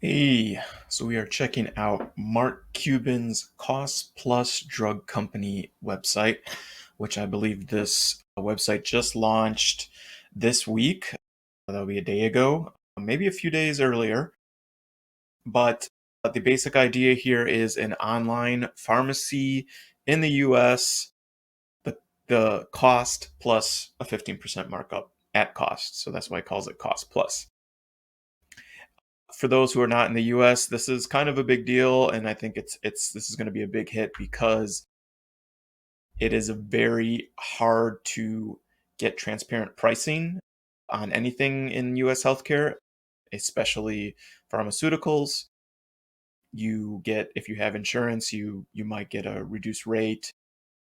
Hey, so we are checking out Mark Cuban's Cost Plus Drug Company website, which I believe this website just launched this week. That'll be a day ago, maybe a few days earlier. But the basic idea here is an online pharmacy in the US, the cost plus a 15% markup at cost. So that's why it calls it Cost Plus. For those who are not in the US, this is kind of a big deal, and I think it's this is going to be a big hit because it is a very hard to get transparent pricing on anything in US healthcare, especially pharmaceuticals. You get, if you have insurance, you might get a reduced rate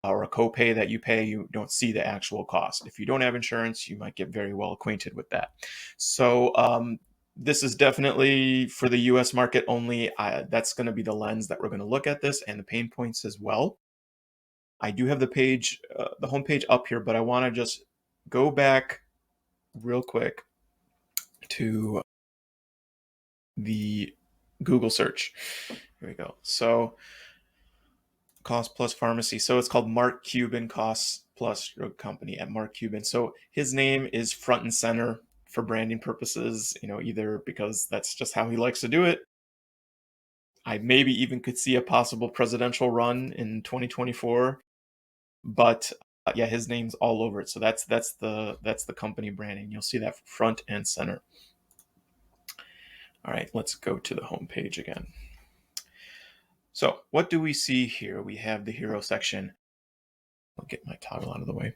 or a copay that you pay. You don't see the actual cost. If you don't have insurance, you might get very well acquainted with that. So this is definitely for the US market only. That's going to be the lens that we're going to look at this and the pain points as well. I do have the homepage up here, but I want to just go back real quick to the Google search. Here we go. So Cost Plus Pharmacy. So it's called Mark Cuban Cost Plus Drug Company at Mark Cuban. So his name is front and center for branding purposes, either because that's just how he likes to do it. I maybe even could see a possible presidential run in 2024, but yeah, his name's all over it. So that's the company branding. You'll see that front and center. All right, let's go to the home page again. So what do we see here? We have the hero section. I'll get my toggle out of the way.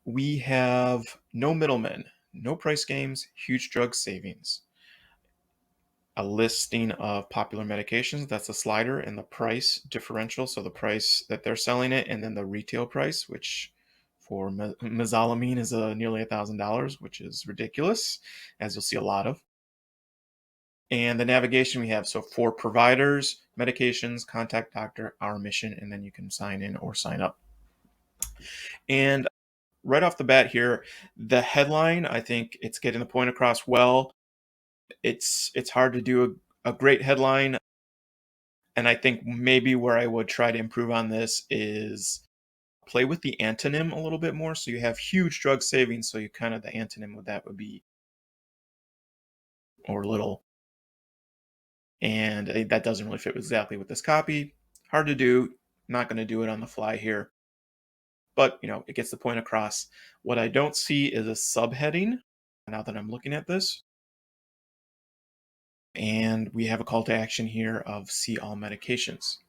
We have no middlemen, no price games, huge drug savings. A listing of popular medications, that's a slider, and the price differential, so the price that they're selling it, and then the retail price, which for mesalamine is nearly $1,000, which is ridiculous, as you'll see a lot of. And the navigation we have, so for providers, medications, contact doctor, our mission, and then you can sign in or sign up. And right off the bat here, the headline, I think it's getting the point across well. It's hard to do a great headline, and I think maybe where I would try to improve on this is play with the antonym a little bit more. So you have huge drug savings, so you kind of the antonym with that would be or little, and that doesn't really fit exactly with this copy. Hard to do. Not going to do it on the fly here, but it gets the point across. What I don't see is a subheading now that I'm looking at this. And we have a call to action here of see all medications.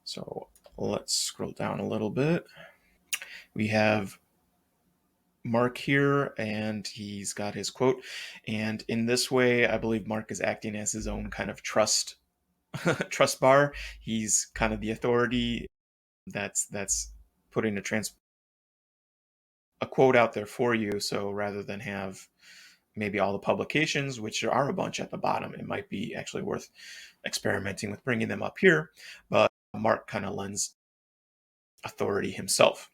So let's scroll down a little bit. We have Mark here, and he's got his quote. And in this way, I believe Mark is acting as his own kind of trust bar. He's kind of the authority that's putting a quote out there for you. So rather than have maybe all the publications, which there are a bunch at the bottom, it might be actually worth experimenting with bringing them up here. But Mark kind of lends authority himself.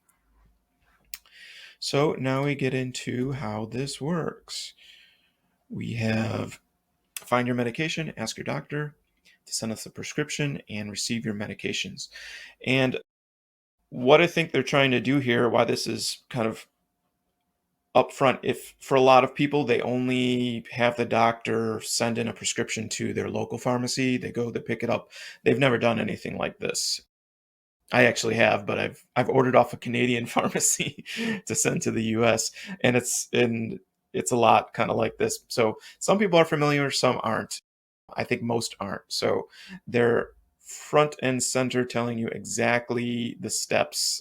So now we get into how this works. We have find your medication, ask your doctor to send us a prescription, and receive your medications. And what I think they're trying to do here, why this is kind of upfront, if for a lot of people they only have the doctor send in a prescription to their local pharmacy, they go, they pick it up. They've never done anything like this. I actually have, but I've ordered off a Canadian pharmacy to send to the US, and it's a lot kind of like this. So some people are familiar, some aren't. I think most aren't. So they're front and center telling you exactly the steps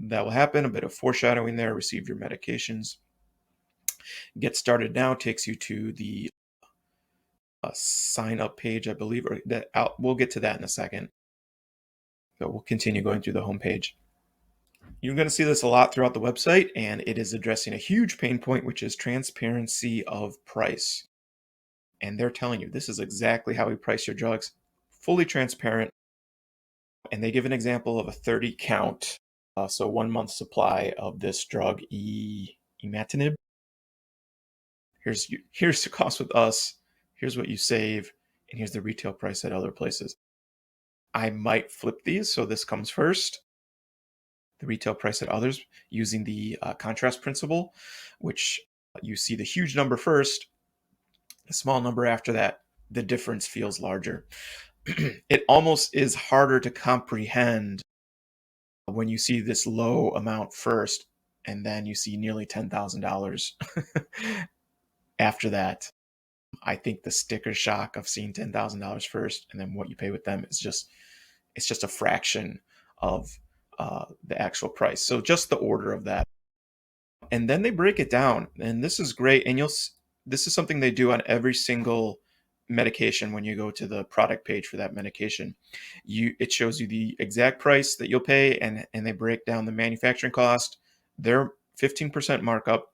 that will happen, a bit of foreshadowing there, receive your medications. Get started now takes you to the sign up page, I believe, or we'll get to that in a second. But we'll continue going through the homepage. You're going to see this a lot throughout the website, and it is addressing a huge pain point, which is transparency of price. And they're telling you this is exactly how we price your drugs, fully transparent. And they give an example of a 30 count, so 1 month supply of this drug, imatinib. Here's the cost with us. here's what you save, and here's the retail price at other places. I might flip these, so this comes first, the retail price at others, using the contrast principle, which you see the huge number first, the small number after that, the difference feels larger. It almost is harder to comprehend when you see this low amount first, and then you see nearly $10,000 after that. I think the sticker shock of seeing $10,000 first and then what you pay with them is just a fraction of the actual price. So just the order of that. And then they break it down, and this is great. And this is something they do on every single medication. When you go to the product page for that medication, it shows you the exact price that you'll pay, and they break down the manufacturing cost, their 15% markup,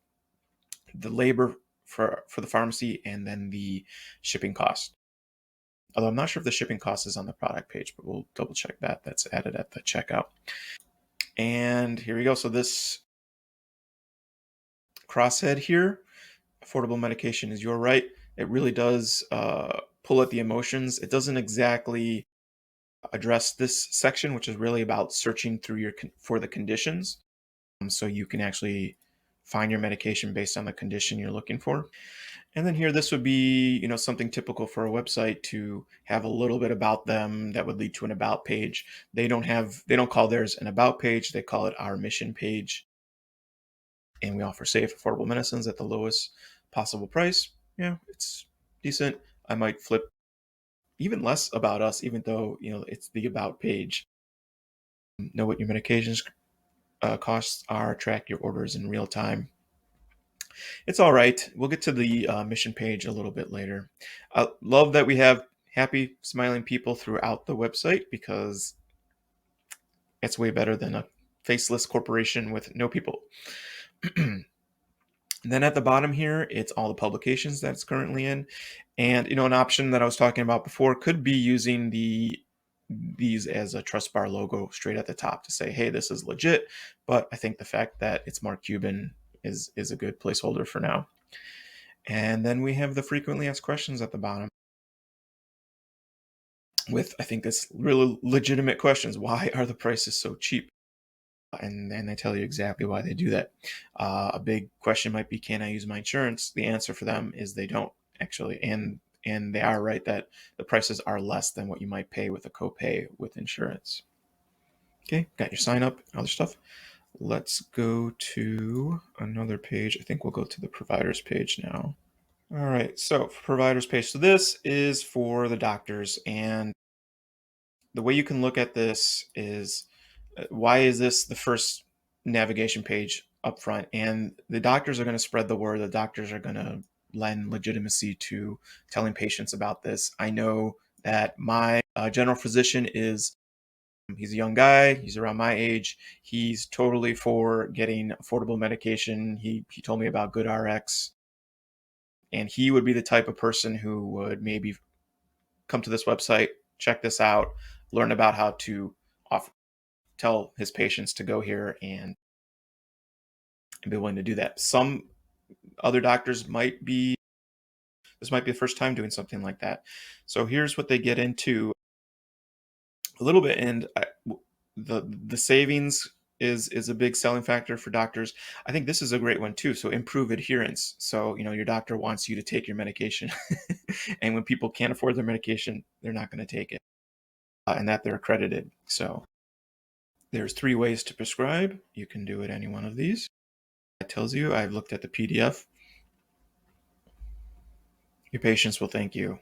the labor for the pharmacy, and then the shipping cost. Although I'm not sure if the shipping cost is on the product page, but we'll double check that. That's added at the checkout. And here we go. So this crosshead here, affordable medication is your right. It really does pull at the emotions. It doesn't exactly address this section, which is really about searching through for the conditions, so you can actually find your medication based on the condition you're looking for. And then here, this would be, something typical for a website to have a little bit about them that would lead to an about page. They don't call theirs an about page. They call it our mission page. And we offer safe, affordable medicines at the lowest possible price. Yeah, it's decent. I might flip even less about us, even though, it's the about page. Know what your medications costs are, track your orders in real time. It's all right. We'll get to the mission page a little bit later. I love that we have happy, smiling people throughout the website, because it's way better than a faceless corporation with no people. And then at the bottom here, it's all the publications that it's currently in. And, an option that I was talking about before could be using these as a Trust Bar logo straight at the top to say, hey, this is legit. But I think the fact that it's Mark Cuban is a good placeholder for now. And then we have the frequently asked questions at the bottom with, I think, this really legitimate questions. Why are the prices so cheap? And then they tell you exactly why they do that. A big question might be, can I use my insurance? The answer for them is they don't, actually. And they are right that the prices are less than what you might pay with a copay with insurance. Okay, got your sign up, other stuff. Let's go to another page. I think we'll go to the providers page now. All right, so for providers page. So this is for the doctors, and the way you can look at this is, why is this the first navigation page up front? And the doctors are going to spread the word. The doctors are going to lend legitimacy to telling patients about this. I know that my general physician he's a young guy. He's around my age. He's totally for getting affordable medication. He told me about GoodRx, and he would be the type of person who would maybe come to this website, check this out, learn about how to tell his patients to go here and be willing to do that. Some other doctors this might be the first time doing something like that. So here's what they get into a little bit. And the savings is a big selling factor for doctors. I think this is a great one too. So improve adherence. So, your doctor wants you to take your medication. And when people can't afford their medication, they're not going to take it, and that they're accredited. So there's 3 ways to prescribe. You can do it any one of these. It tells you. I've looked at the PDF. Your patients will thank you.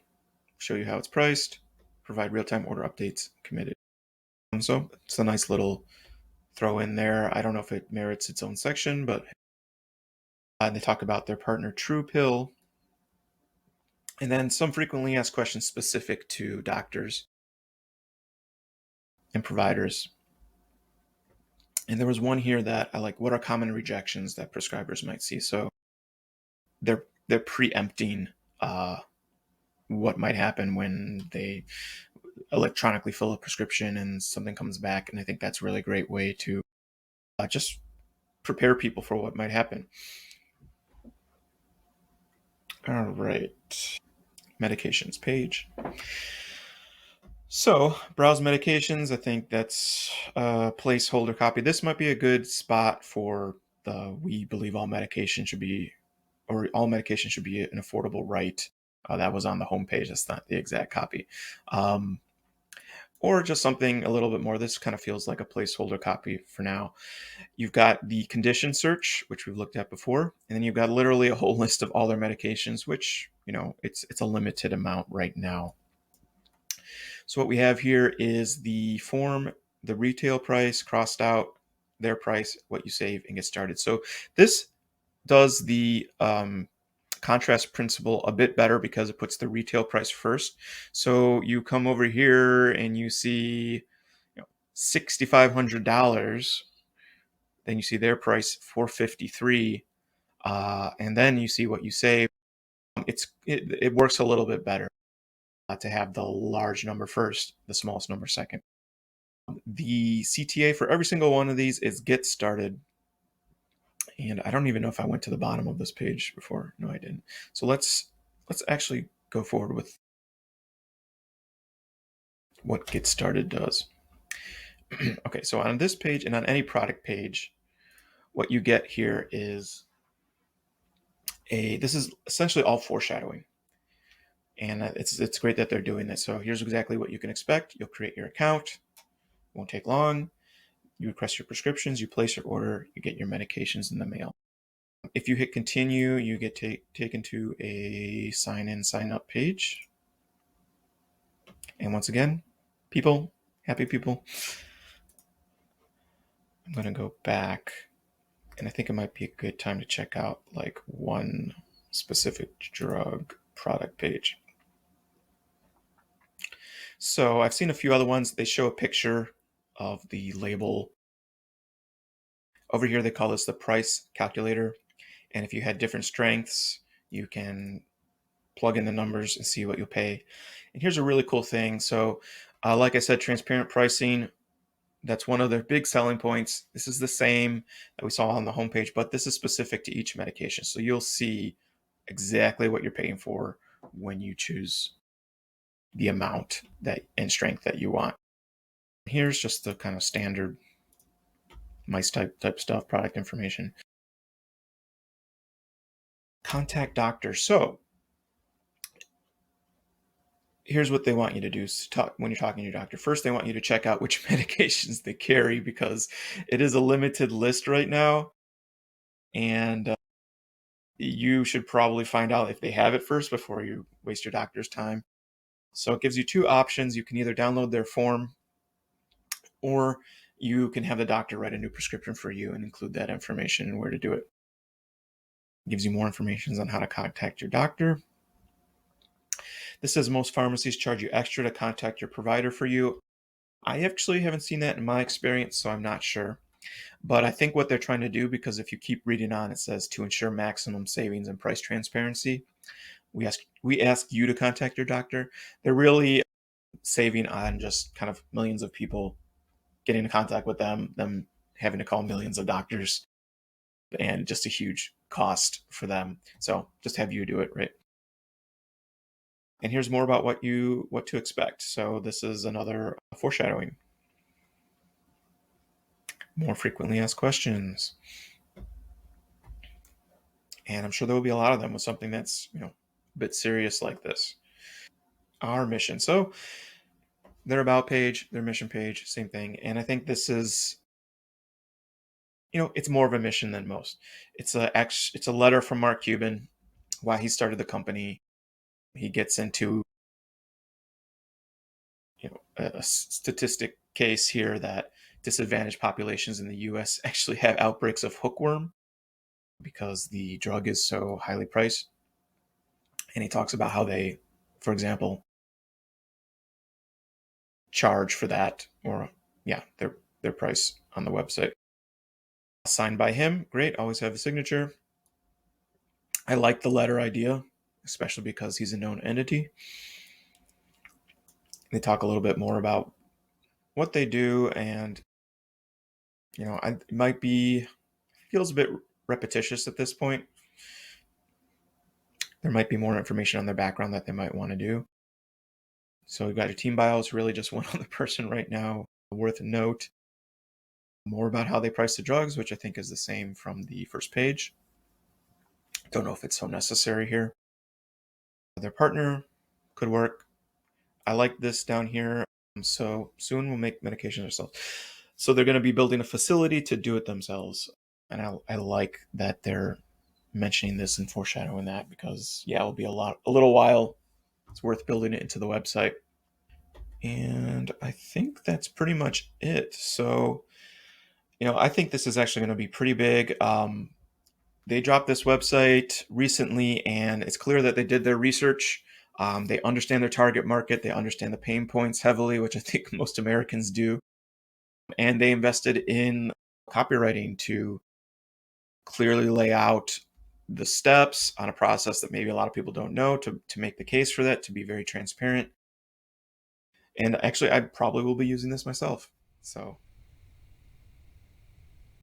Show you how it's priced. Provide real-time order updates. Committed. So it's a nice little throw in there. I don't know if it merits its own section, but they talk about their partner TruePill. And then some frequently asked questions specific to doctors and providers. And there was one here that I like. What are common rejections that prescribers might see? So they're preempting what might happen when they electronically fill a prescription and something comes back. And I think that's a really great way to just prepare people for what might happen. All right. medications page. So browse medications. I think that's a placeholder copy. This might be a good spot for the we believe all medication should be, or all medication should be an affordable right. That was on the homepage. That's not the exact copy. Or just something a little bit more. This kind of feels like a placeholder copy for now. You've got the condition search, which we've looked at before, and then you've got literally a whole list of all their medications, which, it's a limited amount right now. So what we have here is the form, the retail price crossed out, their price, what you save, and get started. So this does the contrast principle a bit better because it puts the retail price first. So you come over here and you see, $6,500. Then you see their price, $453, and then you see what you save. It works a little bit better to have the large number first, the smallest number second. The CTA for every single one of these is get started. And I don't even know if I went to the bottom of this page before. No, I didn't. So let's actually go forward with what get started does. Okay, so on this page and on any product page, what you get here is this is essentially all foreshadowing. And it's great that they're doing this. So here's exactly what you can expect. You'll create your account. It won't take long. You request your prescriptions, you place your order, you get your medications in the mail. If you hit continue, you get taken to a sign in, sign up page. And once again, people, happy people. I'm going to go back, and I think it might be a good time to check out like one specific drug product page. So I've seen a few other ones. They show a picture of the label. Over here, they call this the price calculator. And if you had different strengths, you can plug in the numbers and see what you'll pay. And here's a really cool thing. So like I said, transparent pricing, that's one of their big selling points. This is the same that we saw on the homepage, but this is specific to each medication. So you'll see exactly what you're paying for when you choose the amount and strength that you want. Here's just the kind of standard mice type stuff, product information. Contact doctor. So here's what they want you to do when you're talking to your doctor. First, they want you to check out which medications they carry because it is a limited list right now. And you should probably find out if they have it first before you waste your doctor's time. So it gives you two options. You can either download their form, or you can have the doctor write a new prescription for you and include that information and where to do it. It gives you more information on how to contact your doctor. This says most pharmacies charge you extra to contact your provider for you. I actually haven't seen that in my experience, so I'm not sure. But I think what they're trying to do, because if you keep reading on, it says to ensure maximum savings and price transparency, we ask you to contact your doctor. They're really saving on just kind of millions of people getting in contact with them having to call millions of doctors, and just a huge cost for them. So just have you do it, right? And here's more about what to expect. So this is another foreshadowing. More frequently asked questions. And I'm sure there will be a lot of them with something that's, a bit serious like this. Our mission. So their about page, their mission page, same thing. And I think this is, it's more of a mission than most. It's a letter from Mark Cuban, why he started the company. He gets into, a statistic case here that disadvantaged populations in the US actually have outbreaks of hookworm because the drug is so highly priced. And he talks about how they, for example, charge for that, or their price on the website. Signed by him, great, always have a signature. I like the letter idea, especially because he's a known entity. They talk a little bit more about what they do, and it might be feels a bit repetitious at this point. There might be more information on their background that they might want to do. So we've got your team bios, really just one other person right now. Worth a note. More about how they price the drugs, which I think is the same from the first page. Don't know if it's so necessary here. Their partner could work. I like this down here. So soon we'll make medications ourselves. So they're going to be building a facility to do it themselves. And I like that they're mentioning this and foreshadowing that, because yeah, it'll be a little while. It's worth building it into the website. And I think that's pretty much it. So, I think this is actually going to be pretty big. They dropped this website recently, and it's clear that they did their research. They understand their target market. They understand the pain points heavily, which I think most Americans do. And they invested in copywriting to clearly lay out the steps on a process that maybe a lot of people don't know, to make the case for that, to be very transparent. And actually, I probably will be using this myself. So